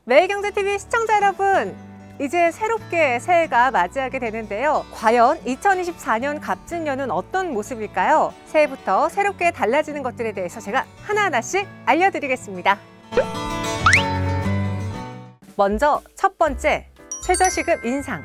매일경제TV 시청자 여러분, 이제 새롭게 새해가 맞이하게 되는데요. 과연 2024년 갑진년은 어떤 모습일까요? 새해부터 새롭게 달라지는 것들에 대해서 제가 하나하나씩 알려드리겠습니다. 먼저 첫 번째, 최저시급 인상.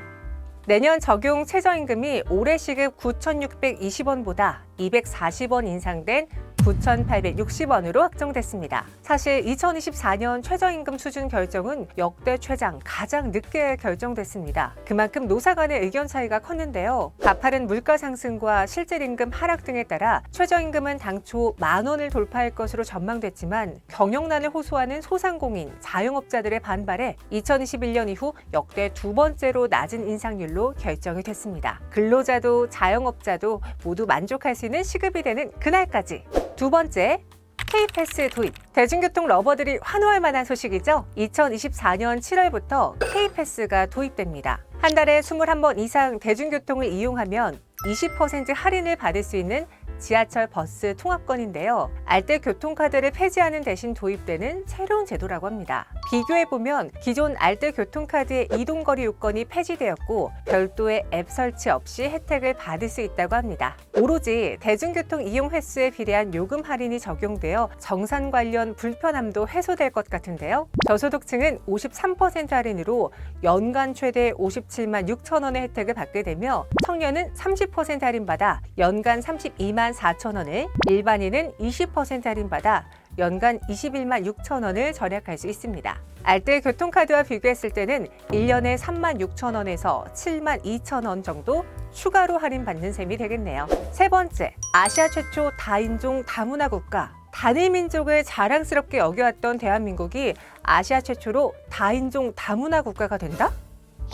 내년 적용 최저임금이 올해 시급 9,620원보다 240원 인상된 9,860원으로 확정됐습니다. 사실 2024년 최저임금 수준 결정은 역대 최장 가장 늦게 결정됐습니다. 그만큼 노사 간의 의견 차이가 컸는데요. 가파른 물가 상승과 실질 임금 하락 등에 따라 최저임금은 당초 10,000원을 돌파할 것으로 전망됐지만 경영난을 호소하는 소상공인, 자영업자들의 반발에 2021년 이후 역대 두 번째로 낮은 인상률로 결정이 됐습니다. 근로자도 자영업자도 모두 만족할 수 있는 시급이 되는 그날까지. 두 번째, K패스 도입. 대중교통 러버들이 환호할 만한 소식이죠. 2024년 7월부터 K패스가 도입됩니다. 한 달에 21번 이상 대중교통을 이용하면 20% 할인을 받을 수 있는 지하철 버스 통합권인데요. 알뜰 교통카드를 폐지하는 대신 도입되는 새로운 제도라고 합니다. 비교해보면 기존 알뜰 교통카드의 이동거리 요건이 폐지되었고 별도의 앱 설치 없이 혜택을 받을 수 있다고 합니다. 오로지 대중교통 이용 횟수에 비례한 요금 할인이 적용되어 정산 관련 불편함도 해소될 것 같은데요. 저소득층은 53% 할인으로 연간 최대 57만 6천 원의 혜택을 받게 되며 청년은 30% 할인받아 연간 32만 4천 원을, 일반인은 20% 할인받아 연간 21만 6천 원을 절약할 수 있습니다. 알뜰 교통카드와 비교했을 때는 1년에 3만 6천 원에서 7만 2천 원 정도 추가로 할인받는 셈이 되겠네요. 세 번째, 아시아 최초 다인종 다문화 국가. 단일 민족을 자랑스럽게 여겨왔던 대한민국이 아시아 최초로 다인종 다문화 국가가 된다?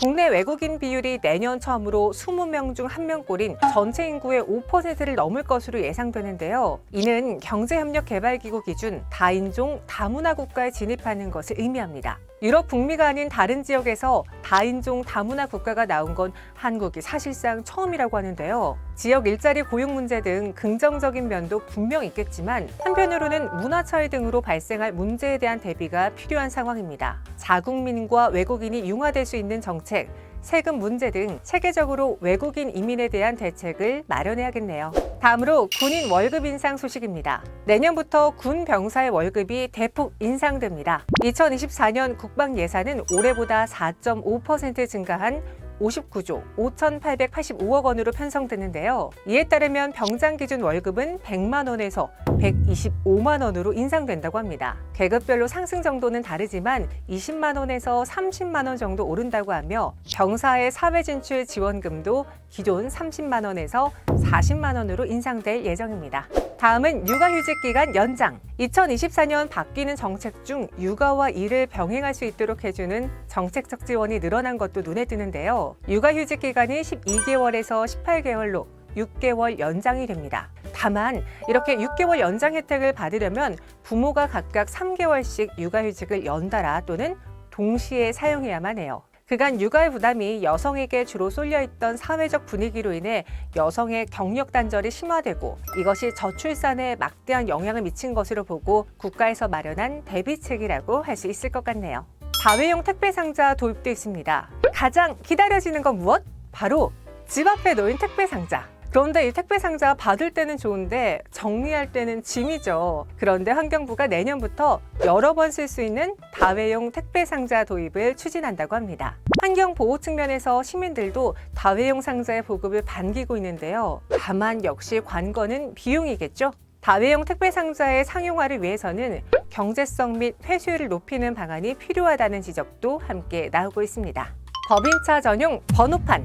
국내 외국인 비율이 내년 처음으로 20명 중 1명꼴인 전체 인구의 5%를 넘을 것으로 예상되는데요. 이는 경제협력개발기구 기준 다인종 다문화 국가에 진입하는 것을 의미합니다. 유럽 북미가 아닌 다른 지역에서 다인종 다문화 국가가 나온 건 한국이 사실상 처음이라고 하는데요. 지역 일자리 고용 문제 등 긍정적인 면도 분명 있겠지만 한편으로는 문화 차이 등으로 발생할 문제에 대한 대비가 필요한 상황입니다. 자국민과 외국인이 융화될 수 있는 정책, 세금 문제 등 세계적으로 외국인 이민에 대한 대책을 마련해야겠네요. 다음으로 군인 월급 인상 소식입니다. 내년부터 군 병사의 월급이 대폭 인상됩니다. 2024년 국방 예산은 올해보다 4.5% 증가한 59조 5,885억 원으로 편성되는데요. 이에 따르면 병장 기준 월급은 100만 원에서 125만 원으로 인상된다고 합니다. 계급별로 상승 정도는 다르지만 20만 원에서 30만 원 정도 오른다고 하며 병사의 사회 진출 지원금도 기존 30만 원에서 40만 원으로 인상될 예정입니다. 다음은 육아휴직 기간 연장. 2024년 바뀌는 정책 중 육아와 일을 병행할 수 있도록 해주는 정책적 지원이 늘어난 것도 눈에 띄는데요. 육아휴직 기간이 12개월에서 18개월로 6개월 연장이 됩니다. 다만 이렇게 6개월 연장 혜택을 받으려면 부모가 각각 3개월씩 육아휴직을 연달아 또는 동시에 사용해야만 해요. 그간 육아의 부담이 여성에게 주로 쏠려있던 사회적 분위기로 인해 여성의 경력 단절이 심화되고 이것이 저출산에 막대한 영향을 미친 것으로 보고 국가에서 마련한 대비책이라고 할 수 있을 것 같네요. 다회용 택배 상자 도입도 있습니다. 가장 기다려지는 건 무엇? 바로 집 앞에 놓인 택배 상자. 그런데 이 택배 상자 받을 때는 좋은데 정리할 때는 짐이죠. 그런데 환경부가 내년부터 여러 번 쓸 수 있는 다회용 택배 상자 도입을 추진한다고 합니다. 환경 보호 측면에서 시민들도 다회용 상자의 보급을 반기고 있는데요. 다만 역시 관건은 비용이겠죠. 다회용 택배 상자의 상용화를 위해서는 경제성 및 회수율을 높이는 방안이 필요하다는 지적도 함께 나오고 있습니다. 법인차 전용 번호판.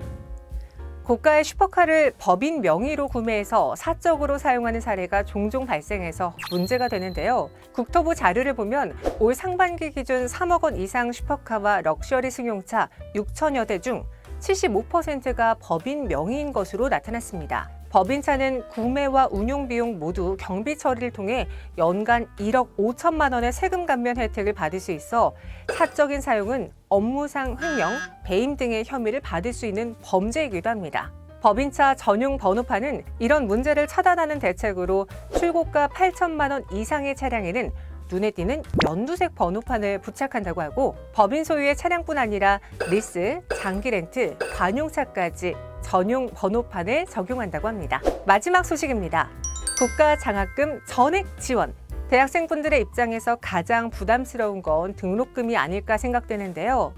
고가의 슈퍼카를 법인 명의로 구매해서 사적으로 사용하는 사례가 종종 발생해서 문제가 되는데요. 국토부 자료를 보면 올 상반기 기준 3억 원 이상 슈퍼카와 럭셔리 승용차 6천여 대 중 75%가 법인 명의인 것으로 나타났습니다. 법인차는 구매와 운용 비용 모두 경비 처리를 통해 연간 1억 5천만 원의 세금 감면 혜택을 받을 수 있어 사적인 사용은 업무상 횡령, 배임 등의 혐의를 받을 수 있는 범죄이기도 합니다. 법인차 전용 번호판은 이런 문제를 차단하는 대책으로 출고가 8천만 원 이상의 차량에는 눈에 띄는 연두색 번호판을 부착한다고 하고 법인 소유의 차량뿐 아니라 리스, 장기 렌트, 관용차까지 전용 번호판을 적용한다고 합니다. 마지막 소식입니다. 국가 장학금 전액 지원. 대학생분들의 입장에서 가장 부담스러운 건 등록금이 아닐까 생각되는데요.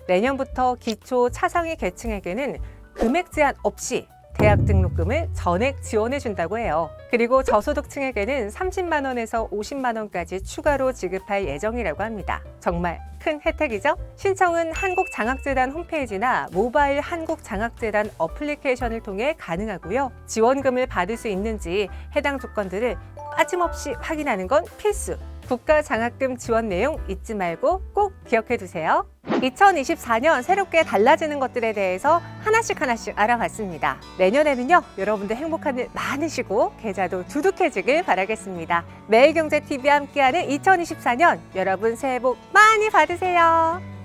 내년부터 기초 차상위 계층에게는 금액 제한 없이 대학 등록금을 전액 지원해 준다고 해요. 그리고 저소득층에게는 30만 원에서 50만 원까지 추가로 지급할 예정이라고 합니다. 정말 큰 혜택이죠? 신청은 한국장학재단 홈페이지나 모바일 한국장학재단 어플리케이션을 통해 가능하고요. 지원금을 받을 수 있는지 해당 조건들을 빠짐없이 확인하는 건 필수. 국가 장학금 지원 내용 잊지 말고 꼭 기억해 두세요. 2024년 새롭게 달라지는 것들에 대해서 하나씩 알아봤습니다. 내년에는요, 여러분들 행복한 일 많으시고 계좌도 두둑해지길 바라겠습니다. 매일경제TV와 함께하는 2024년 여러분 새해 복 많이 받으세요.